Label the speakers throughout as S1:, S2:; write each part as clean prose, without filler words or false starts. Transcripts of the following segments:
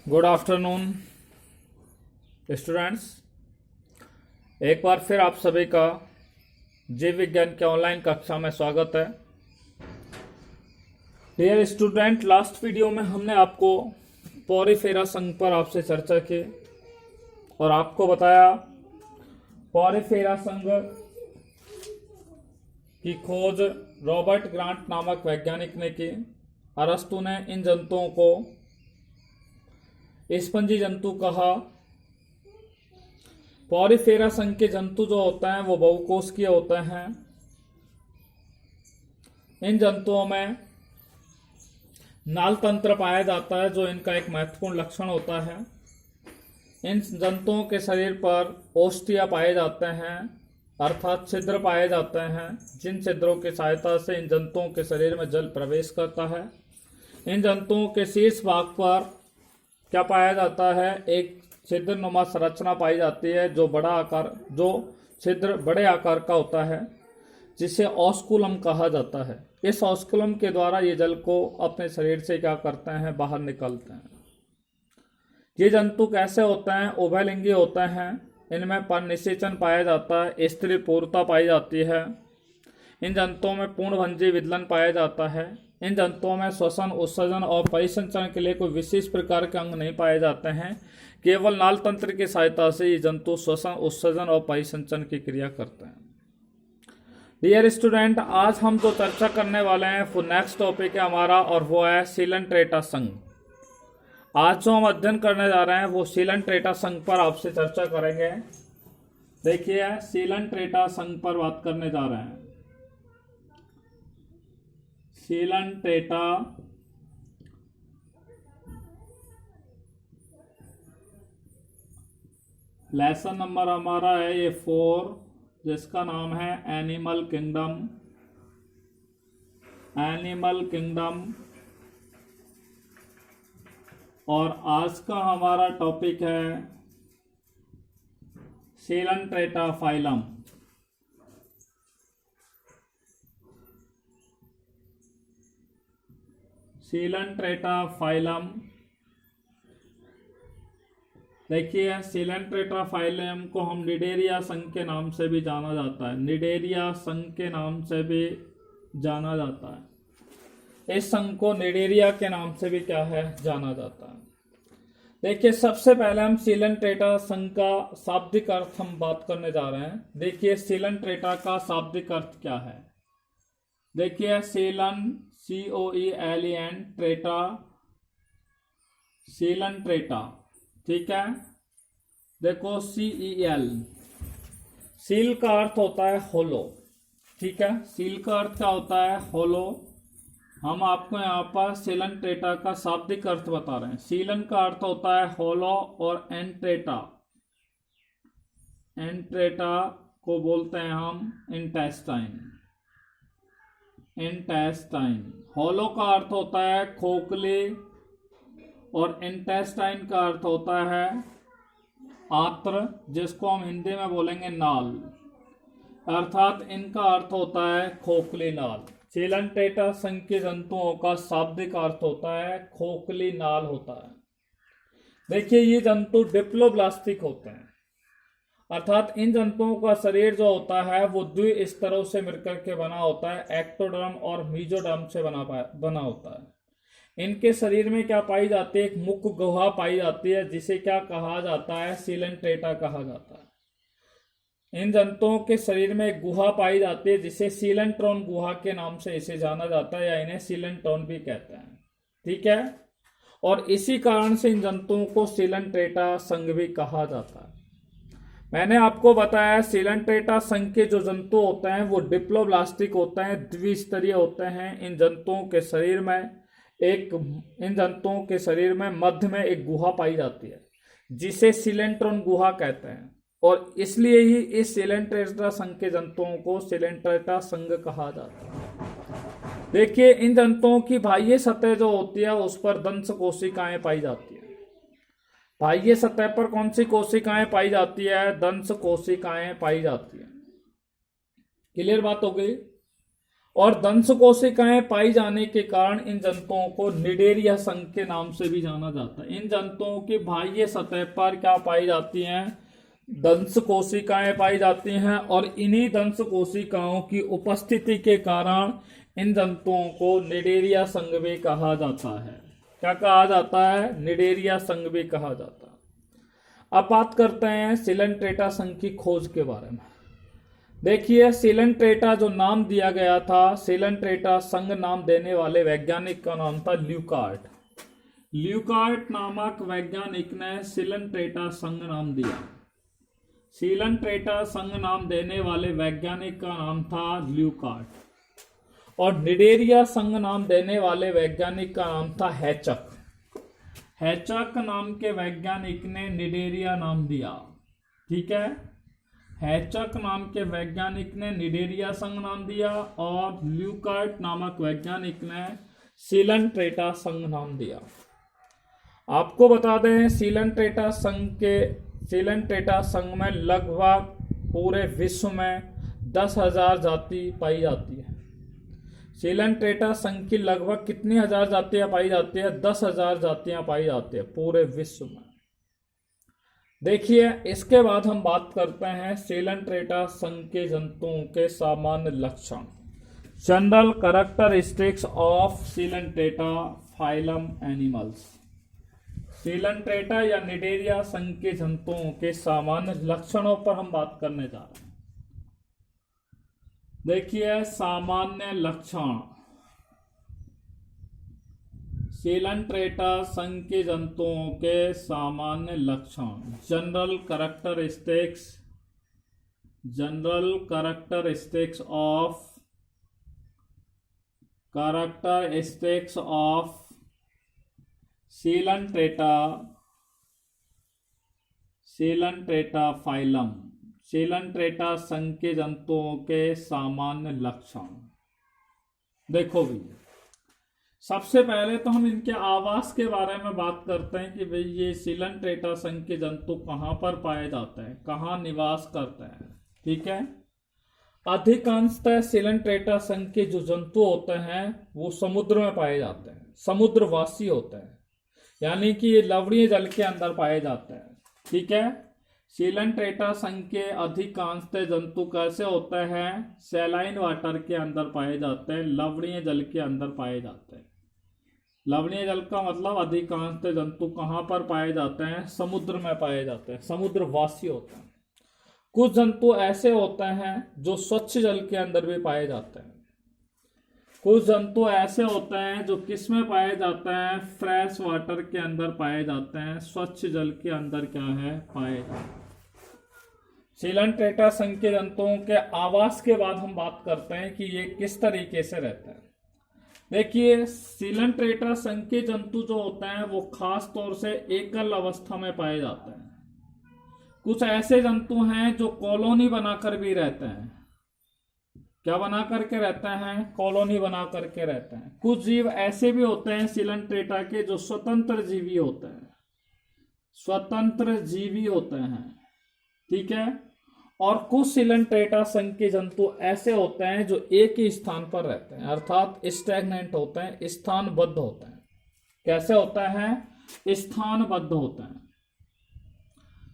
S1: Good afternoon students. एक बार फिर आप सभी का जीव विज्ञान के ऑनलाइन कक्षा में स्वागत है। डियर स्टूडेंट, लास्ट वीडियो में हमने आपको पॉरीफेरा संघ पर आपसे चर्चा की और आपको बताया पॉरीफेरा संघ की खोज रॉबर्ट ग्रांट नामक वैज्ञानिक ने की। अरस्तु ने इन जंतुओं को स्पंजी जंतु कहा। पॉरीफेरा संघ के जंतु जो होते हैं वो बहुकोषीय होते हैं। इन जंतुओं में नाल तंत्र पाया जाता है जो इनका एक महत्वपूर्ण लक्षण होता है। इन जंतुओं के शरीर पर ओस्टिया पाए जाते हैं, अर्थात छिद्र पाए जाते हैं, जिन छिद्रों की सहायता से इन जंतुओं के शरीर में जल प्रवेश करता है। इन जंतुओं के शीर्ष भाग पर क्या पाया जाता है? एक छिद्र नुमा संरचना पाई जाती है जो छिद्र बड़े आकार का होता है, जिसे ऑस्कुलम कहा जाता है। इस ऑस्कुलम के द्वारा ये जल को अपने शरीर से क्या करते हैं? बाहर निकालते हैं। ये जंतु कैसे होते हैं? उभयलिंगी होते हैं। इनमें परनिषेचन पाया जाता है, स्त्री पूर्णता पाई जाती है। इन जंतुओं में पूर्णभंजी विदलन पाया जाता है। इन जंतुओं में श्वसन, उत्सर्जन और परिसंचरण के लिए कोई विशेष प्रकार के अंग नहीं पाए जाते हैं। केवल नाल तंत्र की सहायता से ये जंतु श्वसन, उत्सर्जन और परिसंचरण की क्रिया करते हैं। डियर स्टूडेंट, आज हम जो चर्चा करने वाले हैं वो नेक्स्ट टॉपिक है हमारा, और वो है सीलंट्रेटा संघ। आज जो हम अध्ययन करने जा रहे हैं वो सीलंट्रेटा संघ पर आपसे चर्चा करेंगे। देखिए, सीलंट्रेटा संघ पर बात करने जा रहे हैं। सीलंट्रेटा लेसन नंबर हमारा है ये 4, जिसका नाम है एनिमल किंगडम। Animal kingdom. और आज का हमारा टॉपिक है सीलंट्रेटा फाइलम। सीलंट्रेटा फाइलम। देखिए, सीलंट्रेटा फाइलम को हम निडेरिया संघ के नाम से भी जाना जाता है। निडेरिया संघ के नाम से भी जाना जाता है। इस संघ को निडेरिया के नाम से भी क्या है? जाना जाता है। देखिए, सबसे पहले हम सीलंट्रेटा संघ का शाब्दिक अर्थ हम बात करने जा रहे हैं। देखिए, सीलंट्रेटा का शाब्दिक अर्थ क्या है? देखिए, सीलन COELEN ट्रेटा, सीलंट्रेटा, ठीक है। देखो, CEL, सील का अर्थ होता है होलो, ठीक है। सील का अर्थ क्या होता है? होलो। हम आपको यहाँ पर सीलंट्रेटा का शाब्दिक अर्थ बता रहे हैं। सीलन का अर्थ होता है होलो, और एंट्रेटा, एंट्रेटा को बोलते हैं हम इंटेस्टाइन। इंटेस्टाइन। होलो का अर्थ होता है खोखले, और इंटेस्टाइन का अर्थ होता है आंत्र, जिसको हम हिंदी में बोलेंगे नाल, अर्थात इनका अर्थ होता है खोखली नाल। सीलंट्रेटा संघ के जंतुओं का शाब्दिक अर्थ होता है खोखली नाल होता है। देखिए, ये जंतु डिप्लोब्लास्टिक होते हैं, अर्थात इन जंतुओं का शरीर जो होता है वो द्विस्तरों से मिलकर के बना होता है। एक्टोडर्म और मीजोडर्म से बना होता है। इनके शरीर में क्या पाई जाती है? एक मुख्य गुहा पाई जाती है, जिसे क्या कहा जाता है? सीलंट्रेटा कहा जाता है। इन जंतुओं के शरीर में एक गुहा पाई जाती है, जिसे सीलंट्रॉन गुहा के नाम से इसे जाना जाता है, या इन्हें सीलंट्रॉन भी कहते हैं, ठीक है। और इसी कारण से इन जंतुओं को सीलंट्रेटा संघ भी कहा जाता है। मैंने आपको बताया सीलंट्रेटा संघ के जो जंतु होते हैं वो डिप्लोब्लास्टिक होते हैं, द्विस्तरीय होते हैं। इन जंतुओं के शरीर में मध्य में एक गुहा पाई जाती है, जिसे सीलेंट्रॉन गुहा कहते हैं, और इसलिए ही इस सीलंट्रेटा संघ के जंतुओं को सीलंट्रेटा संघ कहा जाता है। देखिए, इन जंतुओं की बाह्य सतह जो होती है उस पर दंश कोशिकाएं पाई जाती है। बाह्य सतह पर कौन सी कोशिकाएं पाई जाती है? दंश कोशिकाएं पाई जाती है। क्लियर बात हो गई। और दंश कोशिकाएं पाई जाने के कारण इन जंतुओं को निडेरिया संघ के नाम से भी जाना जाता है। इन जंतुओं की बाह्य सतह पर क्या पाई जाती हैं? दंश कोशिकाएं पाई जाती हैं, और इन्हीं दंश कोशिकाओं की उपस्थिति के कारण इन जंतुओं को निडेरिया संघ भी कहा जाता है। क्या कहा जाता है? निडेरिया संघ भी कहा जाता है। अब बात करते हैं सिलेंट्रेटा संघ की खोज के बारे में। देखिए, सिलेंट्रेटा जो नाम दिया गया था, सिलेंट्रेटा संघ नाम देने वाले वैज्ञानिक का नाम था ल्यूकार्ट। ल्यूकार्ट नामक वैज्ञानिक ने सिलेंट्रेटा संघ नाम दिया। सिलेंट्रेटा संघ नाम देने वाले वैज्ञानिक का नाम था ल्यूकार्ट, और निडेरिया संघ नाम देने वाले वैज्ञानिक का नाम था हैचक। हैचक नाम के वैज्ञानिक ने निडेरिया नाम दिया। ठीक है, हैचक नाम के वैज्ञानिक ने निडेरिया संघ नाम दिया, और ल्यूकार्ट नामक वैज्ञानिक ने सिलेंट्रेटा संघ नाम दिया। आपको बता दें, सिलेंट्रेटा संघ में लगभग पूरे विश्व में 10,000 जाति पाई जाती है। सिलेंट्रेटा संघ की लगभग कितनी हजार जातियां पाई जाती है? 10,000 जातियां पाई जाती है पूरे विश्व में। देखिए, इसके बाद हम बात करते हैं सिलेंट्रेटा संघ के जंतुओं के सामान्य लक्षण। General characteristics of Coelenterata phylum animals. Coelenterata या निडेरिया संघ के जंतुओं के सामान्य लक्षणों पर हम बात करने जा रहे हैं। देखिए, सामान्य लक्षण। सिलेंट्रेटा संघ के जंतुओं के सामान्य लक्षण। General characteristics of Coelenterata phylum. Coelenterata संघ के जंतुओं के सामान्य लक्षण। देखो भी, सबसे पहले तो हम इनके आवास के बारे में बात करते हैं कि भाई ये सिलेंट्रेटा संघ के जंतु कहाँ पर पाए जाते हैं, कहाँ निवास करते हैं। ठीक है, अधिकांशतः सिलेंट्रेटा संघ के जो जंतु होते हैं वो समुद्र में पाए जाते हैं, समुद्रवासी होते हैं, यानी कि ये लवणीय जल के अंदर पाए जाते हैं। ठीक है, सिलेंट्रेटा संघ के अधिकांशतः जंतु कैसे होते हैं? सैलाइन वाटर के अंदर पाए जाते हैं, लवणीय जल के अंदर पाए जाते हैं। लवणीय जल का मतलब अधिकांशतः जंतु कहाँ पर पाए जाते हैं? समुद्र में पाए जाते हैं, समुद्रवासी होते हैं। कुछ जंतु ऐसे होते हैं जो स्वच्छ जल के अंदर भी पाए जाते हैं। कुछ जंतु ऐसे होते हैं जो किस में पाए जाते हैं? फ्रेश वाटर के अंदर पाए जाते हैं, स्वच्छ जल के अंदर क्या है? पाए जाते हैं। सिलेंट्रेटा संघ के जंतुओं के आवास के बाद हम बात करते हैं कि ये किस तरीके से रहते हैं। देखिए, सिलेंट्रेटा संघ के जंतु जो होते हैं वो खास तौर से एकल अवस्था में पाए जाते हैं। कुछ ऐसे जंतु हैं जो कॉलोनी बनाकर भी रहते हैं। क्या बना करके रहते हैं? कॉलोनी बना करके रहते हैं। कुछ जीव ऐसे भी होते हैं सिलेंट्रेटा के जो स्वतंत्र जीवी होते हैं, स्वतंत्र जीवी होते हैं। ठीक है, और कुछ सिलेंट्रेटा संघ के जंतु ऐसे होते हैं जो एक ही स्थान पर रहते हैं, अर्थात स्टैग्नेंट होते हैं, स्थानबद्ध होते हैं। कैसे होता है? स्थानबद्ध होते हैं।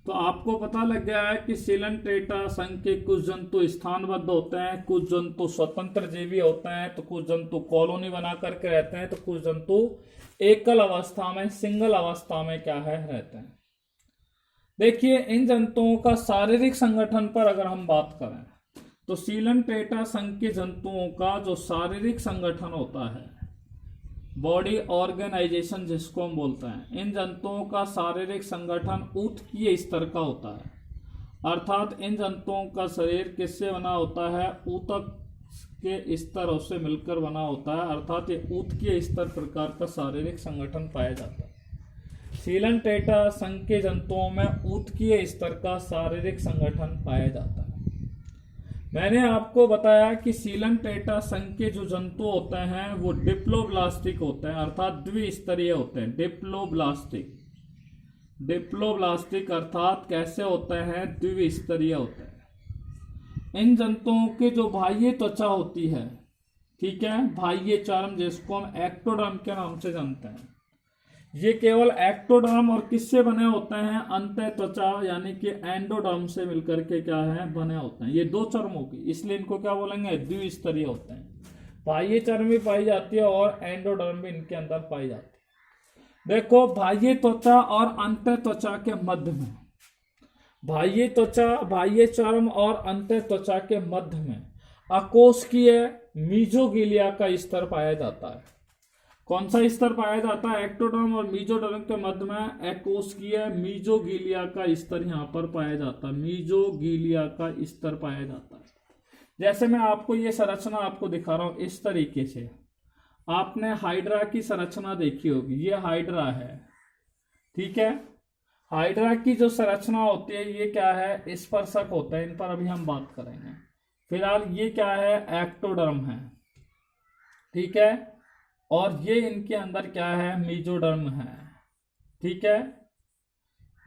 S1: तो आपको पता लग गया है कि सिलेंट्रेटा संघ के कुछ जंतु स्थानबद्ध होते हैं, कुछ जंतु स्वतंत्र जीवी होते हैं, तो कुछ जंतु कॉलोनी बना करके रहते हैं, तो कुछ जंतु एकल अवस्था में, सिंगल अवस्था में क्या है? रहते हैं। देखिए, इन जंतुओं का शारीरिक संगठन पर अगर हम बात करें तो सिलेंट्रेटा संघ के जंतुओं का जो शारीरिक संगठन होता है, बॉडी ऑर्गेनाइजेशन जिसको हम बोलते हैं, इन जंतुओं का शारीरिक संगठन ऊतकीय स्तर का होता है। अर्थात इन जंतुओं का शरीर किससे बना होता है? ऊतक के स्तरों से मिलकर बना होता है, अर्थात ये ऊतकीय स्तर प्रकार का शारीरिक संगठन पाया जाता है। सिलेंट्रेटा संघ के जंतुओं में ऊतकीय स्तर का शारीरिक संगठन पाया जाता है। मैंने आपको बताया कि सिलेंट्रेटा संघ के जो जंतु होते हैं वो डिप्लोब्लास्टिक होते हैं, अर्थात द्विस्तरीय होते हैं। डिप्लोब्लास्टिक अर्थात कैसे होते हैं? द्विस्तरीय होते हैं। इन जंतुओं की जो बाह्य त्वचा होती है ठीक है, बाह्य चर्म जिसको हम एक्टोडर्म के नाम से जानते हैं, ये केवल एक्टोडर्म और किससे बने होते हैं, अंतः त्वचा यानी कि एंडोडर्म से मिलकर के क्या है बने होते हैं। ये दो चर्मों की, इसलिए इनको क्या बोलेंगे, द्विस्तरीय होते हैं। बाह्य चर्म भी पाई जाती है और एंडोडर्म भी इनके अंदर पाई जाती है। देखो, बाह्य त्वचा और अंतः त्वचा के मध्य में, बाह्य त्वचा, बाह्य चर्म और अंतः त्वचा के मध्य में अकोशिकीय मीजोगिलिया का स्तर पाया जाता है। कौन सा स्तर पाया जाता है, एक्टोडर्म और मीजोडर्म के मध्य में अकोशिकीय मीजोगिलिया का स्तर यहाँ पर पाया जाता है, मीजोगिलिया का स्तर पाया जाता है। जैसे मैं आपको ये संरचना आपको दिखा रहा हूं इस तरीके से, आपने हाइड्रा की संरचना देखी होगी, ये हाइड्रा है, ठीक है। हाइड्रा की जो संरचना होती है ये क्या है, स्पर्शक होता है, इन पर अभी हम बात करेंगे। फिलहाल ये क्या है, एक्टोडर्म है, ठीक है, और ये इनके अंदर क्या है, मीजोडर्म है, ठीक है।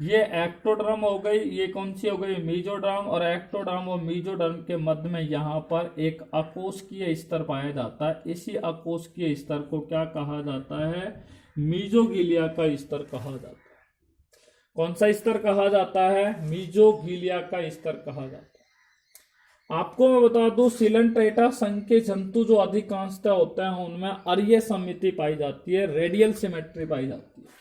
S1: ये एक्टोडर्म हो गई, ये कौन सी हो गई, मीजोडर्म, और एक्टोडर्म और मीजोडर्म के मध्य में यहाँ पर एक अकोशिकीय स्तर पाया जाता है। इसी अकोशिकीय स्तर को क्या कहा जाता है, मीजोगिलिया का स्तर कहा जाता है। कौन सा स्तर कहा जाता है, मीजोगिलिया का स्तर कहा जाता है। आपको मैं बता दूं, सिलेंट्रेटा संघ के जंतु जो अधिकांशतः होते हैं उनमें अरीय समिति पाई जाती है, रेडियल सिमेट्री पाई जाती है।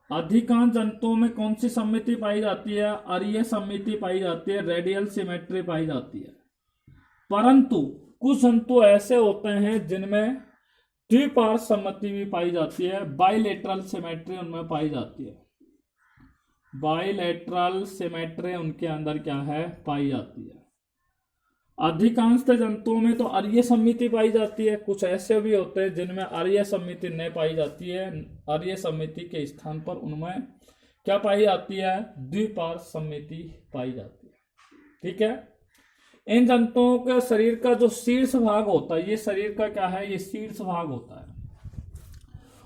S1: अधिकांश जंतुओं में कौन सी समिति पाई जाती है, अरीय समिति पाई जाती है, रेडियल सिमेट्री पाई जाती है। परंतु कुछ जंतु ऐसे होते हैं जिनमें द्विपार्श्व समिति भी पाई जाती है, बाइलेटरल सिमेट्री उनमें पाई जाती है, बाइलेटरल सिमेट्री उनके अंदर क्या है, पाई जाती है। अधिकांशतः जंतुओं में तो अरीय समिति पाई जाती है, कुछ ऐसे भी होते हैं जिनमें अरीय समिति नहीं पाई जाती है। अरीय समिति के स्थान पर उनमें क्या पाई जाती है, द्विपार्श्व समिति पाई जाती है, ठीक है। इन जंतुओं के शरीर का जो शीर्ष भाग होता है, ये शरीर का क्या है, ये शीर्ष भाग होता है,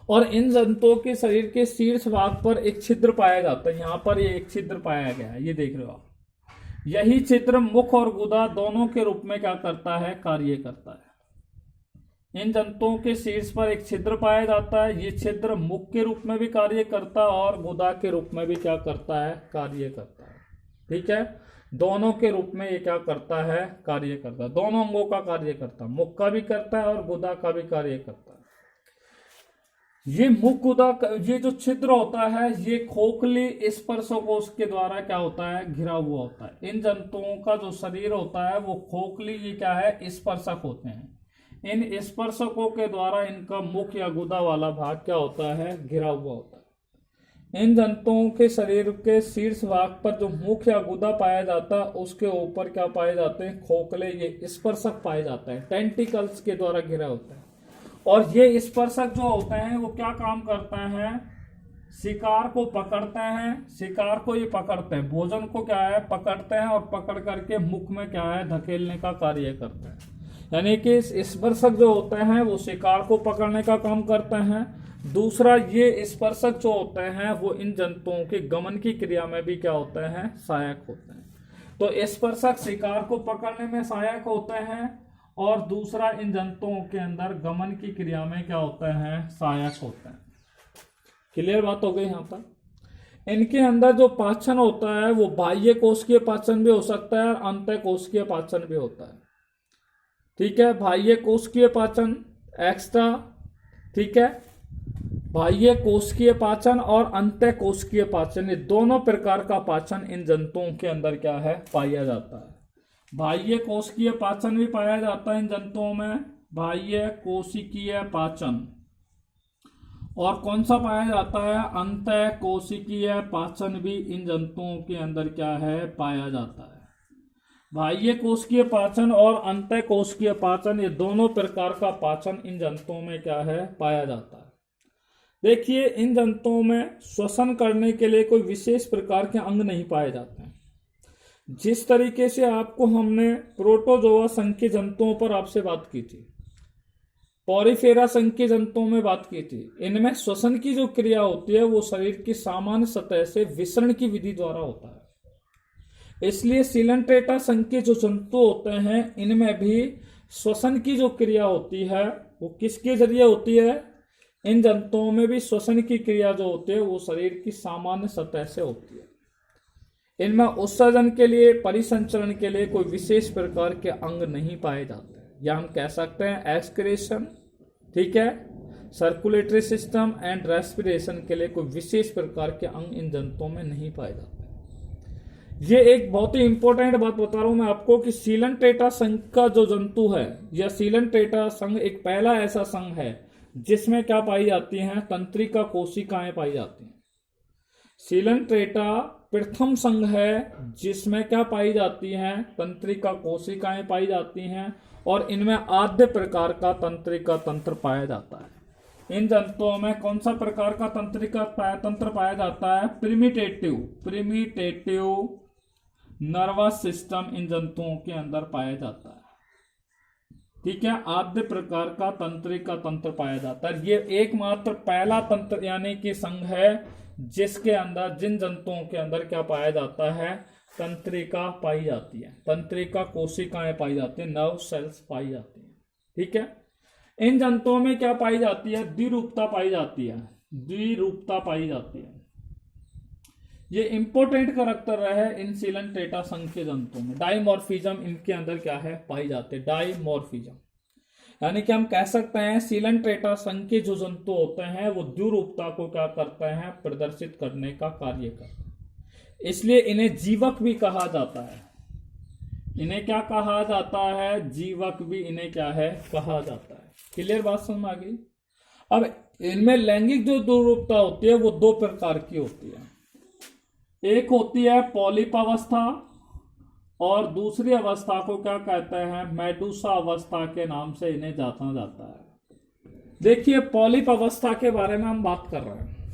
S1: और इन जंतुओं के शरीर के शीर्ष भाग पर एक छिद्र पाया जाता है। यहाँ पर ये एक छिद्र पाया गया है, ये देख रहे हो आप। यही छिद्र मुख और गुदा दोनों के रूप में क्या करता है, कार्य करता है। इन जंतुओं के शीर्ष पर एक छिद्र पाया जाता है, ये छिद्र मुख के रूप में भी कार्य करता है और गुदा के रूप में भी क्या करता है, कार्य करता है, ठीक है। दोनों के रूप में ये क्या करता है, कार्य करता है, दोनों अंगों का कार्य करता है, मुख का भी करता है और गुदा का भी कार्य करता है। ये मुख गुदा, ये जो छिद्र होता है ये खोखली स्पर्शकोश के द्वारा क्या होता है, घिरा हुआ होता है। इन जंतुओं का जो शरीर होता है वो खोखली, ये क्या है, स्पर्शक होते हैं। इन स्पर्शकों के द्वारा इनका मुख या गुदा वाला भाग क्या होता है, घिरा हुआ होता है। इन जंतुओं के शरीर के शीर्ष भाग पर जो मुख या गुदा पाया जाता है उसके ऊपर क्या पाए जाते हैं, खोखले, ये स्पर्शक पाए जाते हैं, टेंटिकल्स के द्वारा घिरा होता है। और ये स्पर्शक जो होते हैं वो क्या काम करते हैं, शिकार को पकड़ते हैं, शिकार को ये पकड़ते हैं, भोजन को क्या है, पकड़ते हैं और पकड़ करके मुख में क्या है, धकेलने का कार्य करते हैं। यानी कि स्पर्शक जो होते हैं वो शिकार को पकड़ने का काम करते हैं। दूसरा, ये स्पर्शक जो होते हैं वो इन जंतुओं के गमन की क्रिया में भी क्या होते हैं, सहायक होते हैं। तो स्पर्शक शिकार को पकड़ने में सहायक होते हैं और दूसरा इन जंतुओं के अंदर गमन की क्रिया में क्या होता है, सहायक होता है। क्लियर बात हो गई यहाँ पर। इनके अंदर जो पाचन होता है वो बाह्य कोशिकीय पाचन भी हो सकता है और अंतः कोशिकीय पाचन भी होता है, ठीक है। बाह्य कोशिकीय पाचन एक्स्ट्रा, ठीक है, बाह्य कोशिकीय पाचन और अंतः कोशिकीय पाचन, ये दोनों प्रकार का पाचन इन जंतुओं के अंदर क्या है, पाया जाता है। बाह्य कोशिकीय पाचन भी पाया जाता है इन जंतुओं में, बाह्य कोशिकीय पाचन, और कौन सा पाया जाता है, अंतः कोशिकीय पाचन भी इन जंतुओं के अंदर क्या है, पाया जाता है। बाह्य कोशिकीय पाचन और अंतः कोशिकीय पाचन, ये दोनों प्रकार का पाचन इन जंतुओं में क्या है, पाया जाता है। देखिए, इन जंतुओं में श्वसन करने के लिए कोई विशेष प्रकार के अंग नहीं पाए जाते हैं। जिस तरीके से आपको हमने प्रोटोजोआ संघ के जंतुओं पर आपसे बात की थी, पॉरीफेरा संघ के जंतुओं में बात की थी, इनमें श्वसन की जो क्रिया होती है वो शरीर की सामान्य सतह से विसरण की विधि द्वारा होता है। इसलिए सिलेंट्रेटा संघ के जो जंतु होते हैं इनमें भी श्वसन की जो क्रिया होती है वो किसके जरिए होती है? इन जंतुओं में भी श्वसन की क्रिया जो होती है वो शरीर की सामान्य सतह से होती है। इनमें उत्सर्जन के लिए, परिसंचरण के लिए कोई विशेष प्रकार के अंग नहीं पाए जाते, या हम कह सकते हैं एक्सक्रीशन, ठीक है, सर्कुलेटरी सिस्टम एंड रेस्पिरेशन के लिए कोई विशेष प्रकार के अंग इन जंतुओं में नहीं पाए जाते। ये एक बहुत ही इंपॉर्टेंट बात बता रहा हूं मैं आपको कि सीलन-टेट्रा संघ का जो जंतु है, या सीलन-टेट्रा संघ एक पहला ऐसा संघ है जिसमें क्या पाई जाती हैं? तंत्रिका कोशिकाएं पाई जाती हैं। सीलन-टेट्रा प्रथम संघ है जिसमें क्या पाई जाती हैं? तंत्रिका कोशिकाएं पाई जाती हैं, और इनमें आद्य प्रकार का तंत्रिका तंत्र पाया जाता है। इन जंतुओं में कौन सा प्रकार का तंत्रिका तंत्र पाया जाता है? प्रिमिटेटिव नर्वस सिस्टम इन जंतुओं के अंदर पाया जाता है, ठीक है। आद्य प्रकार का तंत्रिका तंत्र पाया जाता है। ये एकमात्र पहला तंत्र यानी कि संघ है जिसके अंदर, जिन जंतुओं के अंदर क्या पाया जाता है? तंत्रिका पाई जाती है, तंत्रिका कोशिकाएं पाई जाती है, नर्व सेल्स पाई जाती है, ठीक है। इन जंतुओं में क्या पाई जाती है? द्विरूपता पाई जाती है, द्विरूपता पाई जाती है। ये इंपॉर्टेंट करैक्टर है इन सीलन-टेट्रा संघ के जंतुओं में। डाइमॉर्फिज्म इनके अंदर क्या है? पाई जाते हैं, डाइमॉर्फिज्म। यानी कि हम कह सकते हैं सीलन-टेट्रा संघ के जो जंतु होते हैं वो द्विरूपता को क्या करते हैं? प्रदर्शित करने का कार्य करते हैं। इसलिए इन्हें जीवक भी कहा जाता है। इन्हें क्या कहा जाता है? जीवक भी इन्हें क्या है? कहा जाता है। क्लियर बात समझ में आ गई? अब इनमें लैंगिक जो द्विरूपता होती है वो दो प्रकार की होती है। एक होती है पॉलिप अवस्था, और दूसरी अवस्था को क्या कहते हैं? मेडुसा अवस्था के नाम से इन्हें जाना जाता है। देखिए, पॉलिप अवस्था के बारे में हम बात कर रहे हैं।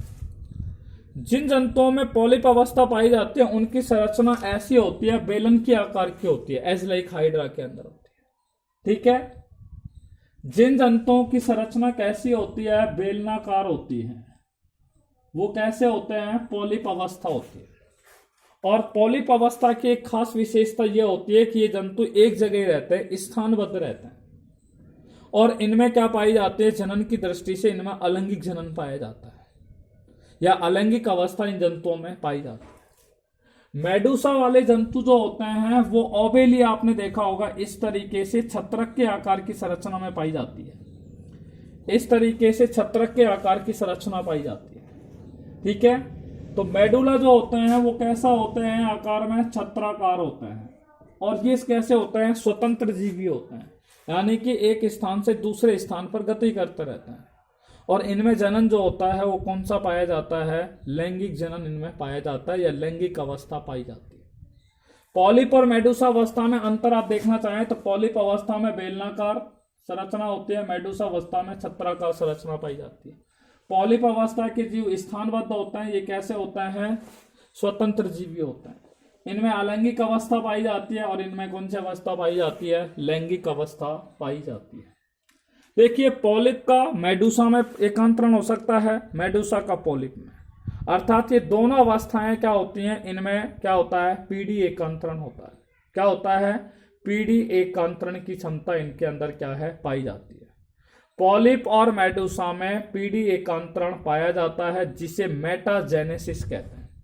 S1: जिन जंतुओं में पॉलिप अवस्था पाई जाती है उनकी संरचना ऐसी होती है, बेलन की आकार की होती है, एज लाइक हाइड्रा के अंदर होती है, ठीक है। जिन जंतुओं की संरचना कैसी होती है? बेलनाकार होती है। वो कैसे होते हैं? पॉलिप अवस्था होती है। और पॉलिप अवस्था की एक खास विशेषता यह होती है कि ये जंतु एक जगह रहते हैं, स्थानबद्ध रहते हैं, और इनमें क्या पाई जाती है? जनन की दृष्टि से इनमें अलैंगिक जनन पाया जाता है, या अलैंगिक अवस्था इन जंतुओं में पाई जाती है। मेडुसा वाले जंतु जो होते हैं वो ओबेली, आपने देखा होगा, इस तरीके से छत्रक के आकार की संरचना में पाई जाती है। इस तरीके से छत्रक के आकार की संरचना पाई जाती है, ठीक है। तो मेडुला जो होते हैं वो कैसा होते हैं? आकार में छत्राकार होते हैं। और ये कैसे होते हैं? स्वतंत्र जीवी होते हैं, यानी कि एक स्थान से दूसरे स्थान पर गति करते रहते हैं। और इनमें जनन जो होता है वो कौन सा पाया जाता है? लैंगिक जनन इनमें पाया जाता है, या लैंगिक अवस्था पाई जाती है। पॉलिप और मेडुसा अवस्था में अंतर आप देखना चाहें तो पॉलिप अवस्था में बेलनाकार संरचना होती है, मेडुसा अवस्था में छत्राकार संरचना पाई जाती है। पॉलिप अवस्था के जीव स्थानबद्ध होते हैं। ये कैसे होते हैं? स्वतंत्र जीवी होते हैं। इनमें अलैंगिक अवस्था पाई जाती है, और इनमें कौन सी अवस्था पाई जाती है? लैंगिक अवस्था पाई जाती है। देखिए, पॉलिप का मेडुसा में एकांतरण हो सकता है, मेडुसा का पॉलिप में, अर्थात ये दोनों अवस्थाएं क्या होती हैं? इनमें क्या होता है? पीडी एकांतरण होता है। क्या होता है? पीडी एकांतरण की क्षमता इनके अंदर क्या है? पाई जाती है। पॉलिप और मेडुसा में पीडी एकांतरण पाया जाता है, जिसे मेटाजेनेसिस कहते हैं।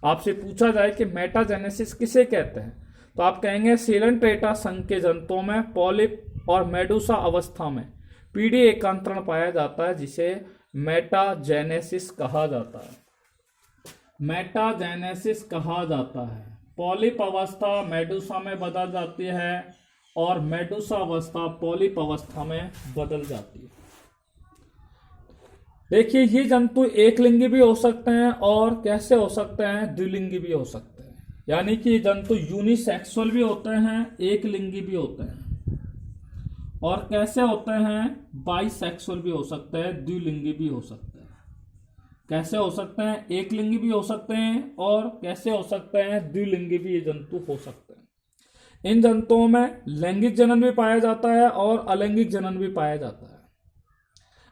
S1: आपसे पूछा जाए कि मेटाजेनेसिस किसे कहते हैं, तो आप कहेंगे सीलन-टेट्रा संघ के जंतुओं में पॉलिप और मेडुसा अवस्था में पीडी एकांतरण पाया जाता है, जिसे मेटाजेनेसिस कहा जाता है। मेटाजेनेसिस कहा जाता है। पॉलिप अवस्था मेडुसा में बदल जाती है, और मेडुसा अवस्था पॉलिप अवस्था में बदल जाती है। देखिए, ये जंतु एक लिंगी भी हो सकते हैं, और कैसे हो सकते हैं? द्विलिंगी भी हो सकते हैं। यानी कि जंतु यूनिसेक्सुअल भी होते हैं, एक लिंगी भी होते हैं, और कैसे होते हैं? बाइसेक्सुअल भी हो सकते हैं, द्विलिंगी भी हो सकते हैं। कैसे हो सकते हैं? एक लिंगी भी हो सकते हैं, और कैसे हो सकते हैं? द्विलिंगी भी ये जंतु हो सकते हैं। इन जंतुओं में लैंगिक जनन भी पाया जाता है, और अलैंगिक जनन भी पाया जाता है।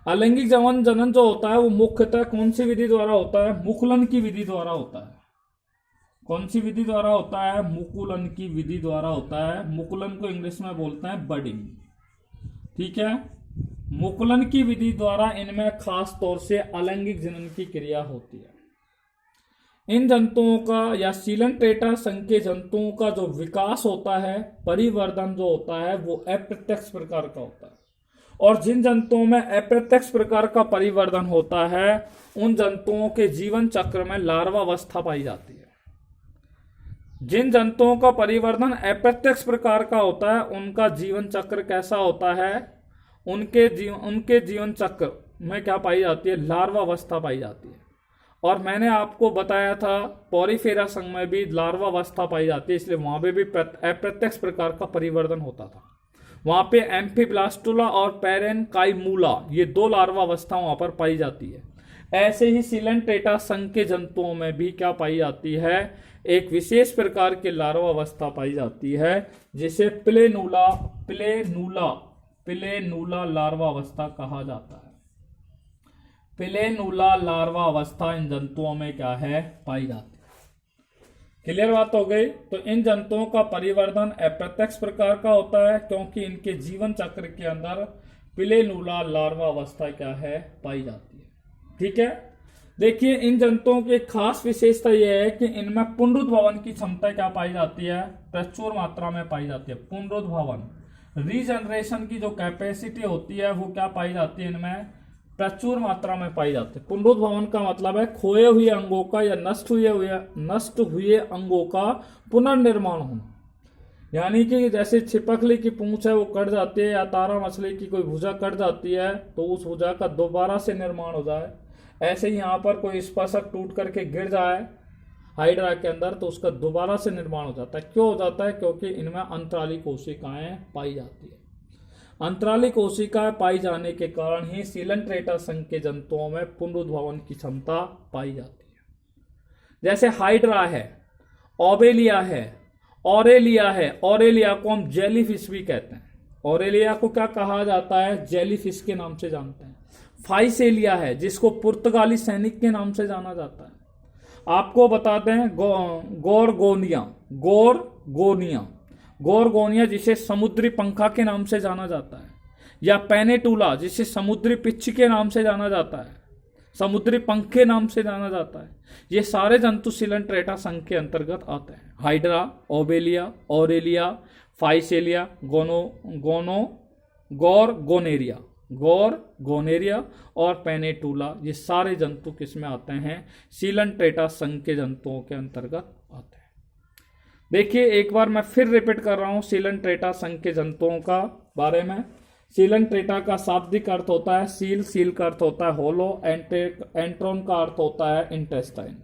S1: अलैंगिक जनन जो होता है वो मुख्यतः कौन सी विधि द्वारा होता है? मुकुलन की विधि द्वारा होता है। कौन सी विधि द्वारा होता है? मुकुलन की विधि द्वारा होता है। मुकुलन को इंग्लिश में बोलते हैं बडिंग, ठीक है। मुकुलन की विधि द्वारा इनमें खास तौर से अलैंगिक जनन की क्रिया होती है। इन जंतुओं का या सीलंट्रेटा संघ के जंतुओं का जो विकास होता है, परिवर्धन जो होता है, वो अप्रत्यक्ष प्रकार का होता है। और जिन जंतुओं में अप्रत्यक्ष प्रकार का परिवर्धन होता है, उन जंतुओं के जीवन चक्र में लार्वा अवस्था पाई जाती है। जिन जंतुओं का परिवर्धन अप्रत्यक्ष प्रकार का होता है, उनका जीवन चक्र कैसा होता है? उनके जीवन चक्र में क्या पाई जाती है? लार्वा अवस्था पाई जाती है। और मैंने आपको बताया था पॉरीफेरा संघ में भी लार्वा अवस्था पाई जाती है, इसलिए वहां पे भी अप्रत्यक्ष प्रकार का परिवर्धन होता था। वहां पे एम्फीब्लास्टुला और पैरेनकाइमूला, ये दो लार्वा अवस्था वहां पर पाई जाती है। ऐसे ही सीलंट्रेटा संघ के जंतुओं में भी क्या पाई जाती है? एक विशेष प्रकार की लार्वा अवस्था पाई जाती है, जिसे प्लेनूला लार्वा अवस्था कहा जाता है। प्लेनूला लार्वा अवस्था इन जंतुओं में क्या है? पाई जाती है। क्लियर बात हो गई। तो इन जंतुओं का परिवर्धन अप्रत्यक्ष प्रकार का होता है, क्योंकि इनके जीवन चक्र के अंदर प्लेनूला लार्वा अवस्था क्या है? पाई जाती है। ठीक है। देखिए, इन जंतुओं की एक खास विशेषता यह है कि इनमें पुनरुद्भवन की क्षमता क्या पाई जाती है? प्रचुर मात्रा में पाई जाती है। पुनरुद्भवन, रीजनरेशन की जो कैपेसिटी होती है, वो क्या पाई जाती है? इनमें प्रचुर मात्रा में पाई जाती है। पुनरुद्भवन का मतलब है खोए हुए अंगों का या नष्ट हुए अंगों का पुनर्निर्माण होना। यानी कि जैसे छिपकली की पूंछ है वो कट जाती है, या तारा मछली की कोई भुजा कट जाती है, तो उस भुजा का दोबारा से निर्माण हो जाए। ऐसे ही यहाँ पर कोई स्पर्शक टूट करके गिर जाए हाइड्रा के अंदर, तो उसका दोबारा से निर्माण हो जाता है। क्यों हो जाता है? क्योंकि इनमें अंतराली कोशिकाएं पाई जाती है। अंतराली कोशिकाएं पाई जाने के कारण ही सीलंट्रेटा संघ के जंतुओं में पुनरुद्भवन की क्षमता पाई जाती है। जैसे हाइड्रा है, ओबेलिया है, ऑरेलिया है। ऑरेलिया को हम जेलीफिश भी कहते हैं। ऑरेलिया को क्या कहा जाता है? जेलीफिश के नाम से जानते हैं। फाइसेलिया है, जिसको पुर्तगाली सैनिक के नाम से जाना जाता है। आपको बताते हैं गोरगोनिया जिसे समुद्री पंखा के नाम से जाना जाता है, या पेनेटूला जिसे समुद्री पिच्छ के नाम से जाना जाता है, समुद्री पंख के नाम से जाना जाता है। ये सारे जंतु सीलंट्रेटा संघ के अंतर्गत आते हैं। हाइड्रा, ओबेलिया, ऑरेलिया, फाइसेलिया, गोनेरिया और पेनेटूला, ये सारे जंतु किसमें आते हैं? सीलंट्रेटा संघ के जंतुओं के अंतर्गत आते हैं। देखिए, एक बार मैं फिर रिपीट कर रहा हूं सीलंट्रेटा संघ के जंतुओं का बारे में। सीलंट्रेटा का शाब्दिक अर्थ होता है सील का अर्थ होता है होलो, एंट्रोन का अर्थ होता है इंटेस्टाइन,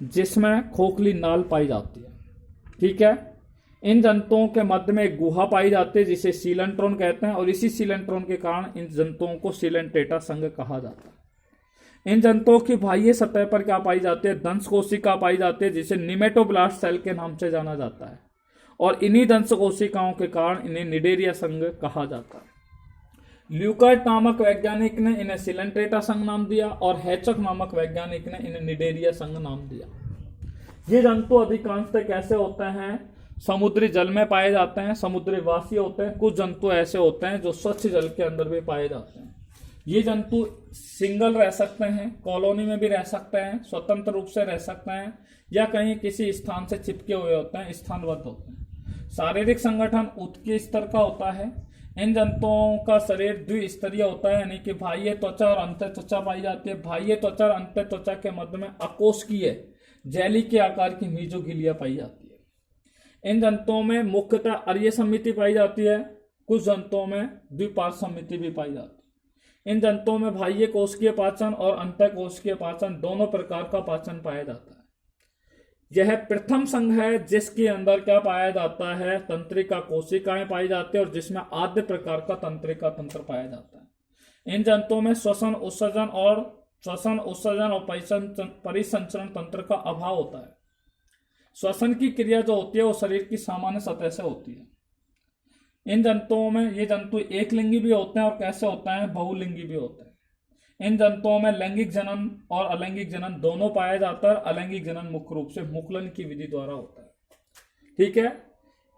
S1: जिसमें खोखली नाल पाई जाती है। ठीक है। इन जंतुओं के मध्य में एक गुहा पाई जाती है जिसे सीलंट्रोन कहते हैं, और इसी सीलंट्रोन के कारण इन जंतुओं को सीलंट्रेटा संघ कहा जाता है। इन जंतुओं की बाह्य सतह पर क्या पाई जाती है? दंश कोशिका पाई जाती है, जिसे निमेटोब्लास्ट सेल के नाम से जाना जाता है, और इन्हीं दंश कोशिकाओं के कारण इन्हें निडेरिया संघ कहा जाता है। ल्यूकार्ट नामक वैज्ञानिक ने इन्हें सीलंट्रेटा संघ नाम दिया, और हैचक नामक वैज्ञानिक ने इन्हें निडेरिया संघ नाम दिया। ये जंतु अधिकांशतः कैसे होते हैं? समुद्री जल में पाए जाते हैं, समुद्री वासी होते हैं। कुछ जंतु ऐसे होते हैं जो स्वच्छ जल के अंदर भी पाए जाते हैं। ये जंतु सिंगल रह सकते हैं, कॉलोनी में भी रह सकते हैं, स्वतंत्र रूप से रह सकते हैं, या कहीं किसी स्थान से चिपके हुए होते हैं, स्थानबद्ध होते हैं। शारीरिक संगठन उत्कीय स्तर का होता है। इन जंतुओं का शरीर द्विस्तरीय होता है, यानी कि बाह्य त्वचा और अंतर त्वचा पाई जाती है। बाह्य त्वचा और अंतर त्वचा के मध्य में अकोष्ठीय जेली के आकार की मीजोगिलिया पाई जाती है। इन जंतुओं में मुख्यतः अरीय समिति पाई जाती है, कुछ जंतुओं में द्विपार्श्व समिति भी पाई जाती है। इन जंतुओं में बाह्य कोशिकीय पाचन और अंतः कोशिकीय पाचन दोनों प्रकार का पाचन पाया जाता है। यह प्रथम संघ है जिसके अंदर क्या पाया जाता है? तंत्रिका कोशिकाएं पाई जाती है, और जिसमें आद्य प्रकार का तंत्रिका तंत्र पाया जाता है। इन जंतुओं में श्वसन उत्सर्जन और परिसंचरण तंत्र का अभाव होता है। श्वसन की क्रिया जो होती है वो शरीर की सामान्य सतह से होती है। इन जंतुओं में ये जंतु एक लिंगी भी होते हैं, और कैसे होते हैं? बहुलिंगी भी होते हैं। इन जंतुओं में लैंगिक जनन और अलैंगिक जनन दोनों पाया जाता है। अलैंगिक जनन मुख्य रूप से मुकुलन की विधि द्वारा होता है। ठीक है।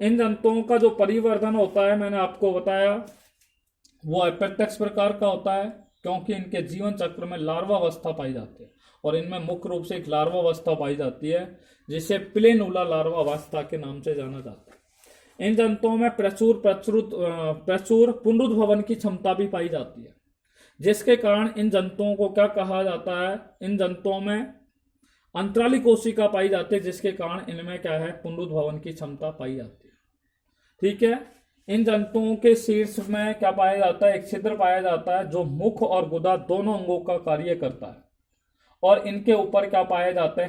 S1: इन जंतुओं का जो परिवर्धन होता है, मैंने आपको बताया वो अप्रत्यक्ष प्रकार का होता है, क्योंकि इनके जीवन चक्र में लार्वा अवस्था पाई जाती है, और इनमें मुख्य रूप से एक लार्वा अवस्था पाई जाती है जिसे प्लेनुला लार्वा अवस्था के नाम से जाना जाता है। इन जंतुओं में प्रचुर पुनरुद्भवन की क्षमता भी पाई जाती है, जिसके कारण इन जंतुओं को क्या कहा जाता है, इन जंतुओं में अंतराली कोशिका पाई जाती है, जिसके कारण इनमें क्या है, पुनरुद्भवन की क्षमता पाई जाती है। ठीक है। इन जंतुओं के शीर्ष में क्या पाया जाता है, एक छिद्र पाया जाता है जो मुख और गुदा दोनों अंगों का कार्य करता है, और इनके ऊपर क्या पाया जाता है,